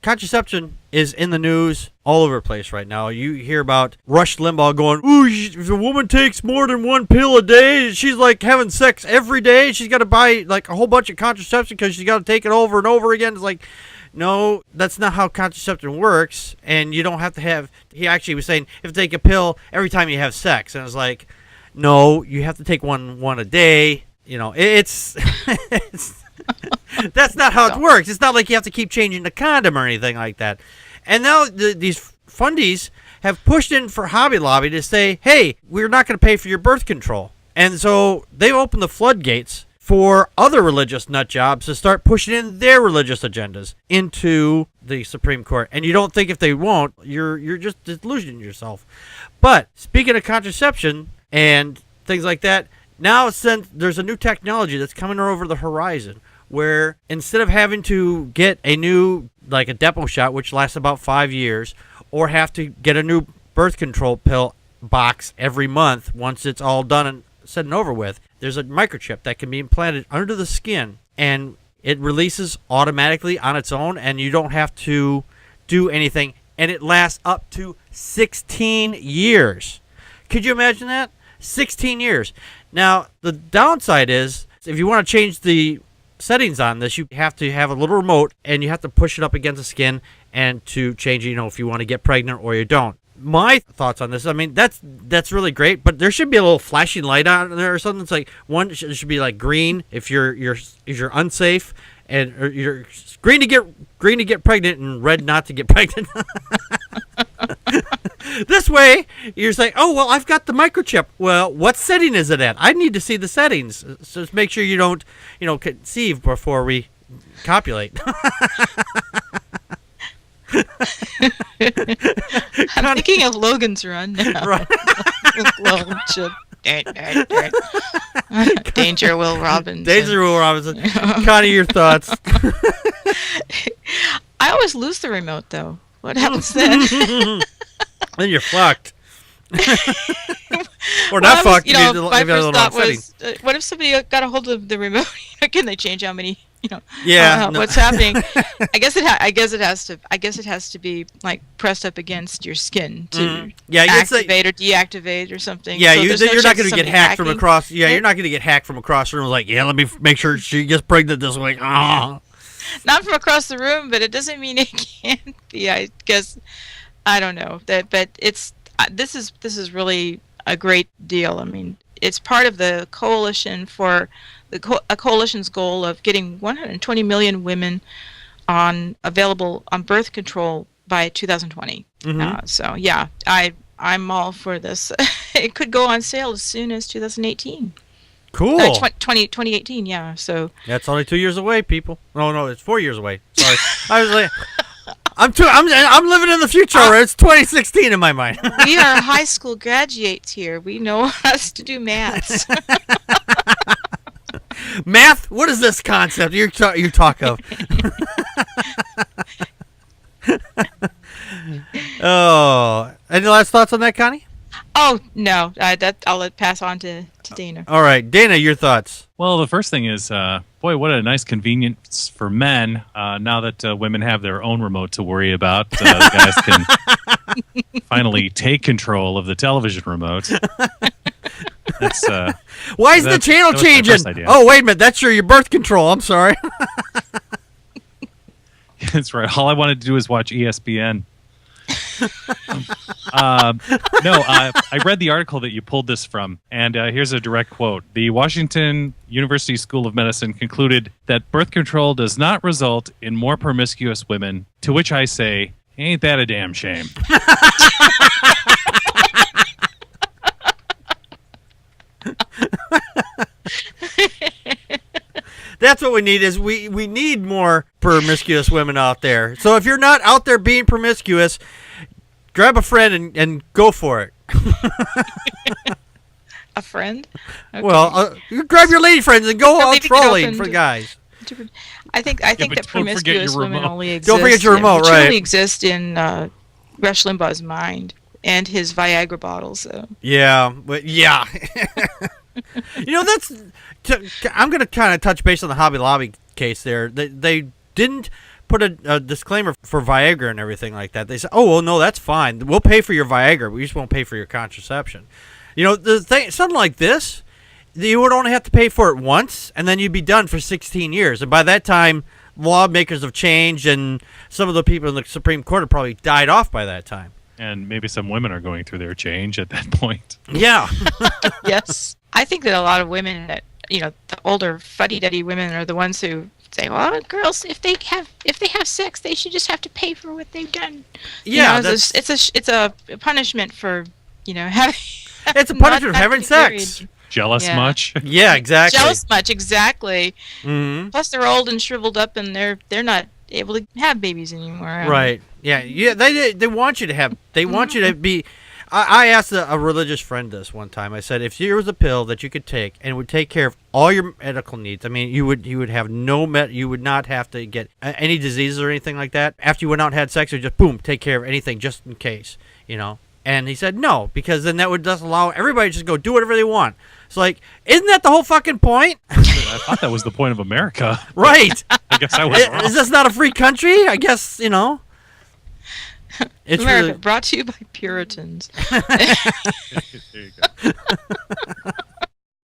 contraception is in the news all over the place right now. You hear about Rush Limbaugh going, ooh, if a woman takes more than one pill a day, she's like having sex every day. She's got to buy like a whole bunch of contraception because she's got to take it over and over again. It's like, no, that's not how contraception works. And you don't have to have, he actually was saying, you have to take a pill every time you have sex. And I was like, no, you have to take one a day. You know, it's that's not how it works. It's not like you have to keep changing the condom or anything like that. And now these fundies have pushed in for Hobby Lobby to say, hey, we're not going to pay for your birth control. And so they've opened the floodgates for other religious nut jobs to start pushing in their religious agendas into the Supreme Court. And you don't think if they won't, you're just delusioning yourself. But speaking of contraception and things like that, now since there's a new technology that's coming over the horizon where instead of having to get a new, like a depot shot, which lasts about 5 years, or have to get a new birth control pill box every month once it's all done and said and over with, there's a microchip that can be implanted under the skin, and it releases automatically on its own, and you don't have to do anything, and it lasts up to 16 years. Could you imagine that? 16 years. Now, the downside is, if you want to change the settings on this, you have to have a little remote, and you have to push it up against the skin and to change, you know, if you want to get pregnant or you don't. My thoughts on this, I mean, that's really great, but there should be a little flashing light on there or something. It's like one should be like green if you're unsafe, and or you're green to get pregnant and red not to get pregnant. This way, you're saying, oh, well, I've got the microchip. Well, what setting is it at? I need to see the settings. So just make sure you don't, conceive before we copulate. I'm thinking of Logan's Run now. Right. Danger Will Robinson. Danger Will Robinson. Connie, your thoughts? I always lose the remote, though. What happens then? Then you're fucked. Or not fucked. My first thought was, what if somebody got a hold of the remote? Can they change how many? What's happening? I guess it has to be like pressed up against your skin to activate or deactivate or something. Yeah, so you're not going to get hacked from across. Yeah, you're not going to get hacked from across the room. Like, yeah, let me make sure she gets pregnant this week. Oh. Not from across the room, but it doesn't mean it can't be. I guess I don't know that, but this is really a great deal. I mean, it's part of the coalition for a coalition's goal of getting 120 million women available on birth control by 2020. Mm-hmm. So yeah, I'm all for this. It could go on sale as soon as 2018. Cool. 2018, yeah. So that's only 2 years away, people. No, it's 4 years away. Sorry, I was like, I'm living in the future. It's 2016 in my mind. We are high school graduates here. We know how to do maths. Math? What is this concept you talk of? Oh, any last thoughts on that, Connie? Oh no, I'll pass on to Dana. All right, Dana, your thoughts. Well, the first thing is, boy, what a nice convenience for men. Now that women have their own remote to worry about, the guys can finally take control of the television remote. That's why is the channel changing? Oh, wait a minute, that's your birth control. I'm sorry. That's right. All I wanted to do is watch ESPN. I read the article that you pulled this from, and here's a direct quote. The Washington University School of Medicine concluded that birth control does not result in more promiscuous women, to which I say, ain't that a damn shame? That's what we need is we need more promiscuous women out there. So if you're not out there being promiscuous, grab a friend and go for it. A friend? Okay. Well, you grab your lady friends and go out trolling for guys. I think that promiscuous women only exist. Don't forget your remote, right? Only exist in Rush Limbaugh's mind and his Viagra bottles. So. Yeah, but yeah. I'm going to kind of touch base on the Hobby Lobby case there. They didn't put a disclaimer for Viagra and everything like that. They say, oh, well, no, that's fine. We'll pay for your Viagra. We just won't pay for your contraception. You know, the thing, something like this, you would only have to pay for it once, and then you'd be done for 16 years. And by that time, lawmakers have changed, and some of the people in the Supreme Court have probably died off by that time. And maybe some women are going through their change at that point. Yeah. Yes. I think that a lot of women that, you know, the older fuddy-duddy women are the ones who say, well, girls, if they have sex, they should just have to pay for what they've done. Yeah, you know, it's a punishment for, you know, having. It's a punishment for having sex. Jealous much? Yeah, exactly. Jealous much, exactly. Mm-hmm. Plus, they're old and shriveled up, and they're not able to have babies anymore. Right. Yeah. Yeah. They want you to have. They want you to be. I asked a religious friend this one time. I said, if there was a pill that you could take and it would take care of all your medical needs, I mean, you would have you would not have to get any diseases or anything like that. After you went out and had sex, it would just boom, take care of anything just in case, you know. And he said no, because then that would just allow everybody to just go do whatever they want. It's like, isn't that the whole fucking point? I thought that was the point of America. Right. I guess I was wrong. Is this not a free country? I guess, you know. It's America, really brought to you by Puritans. There you go.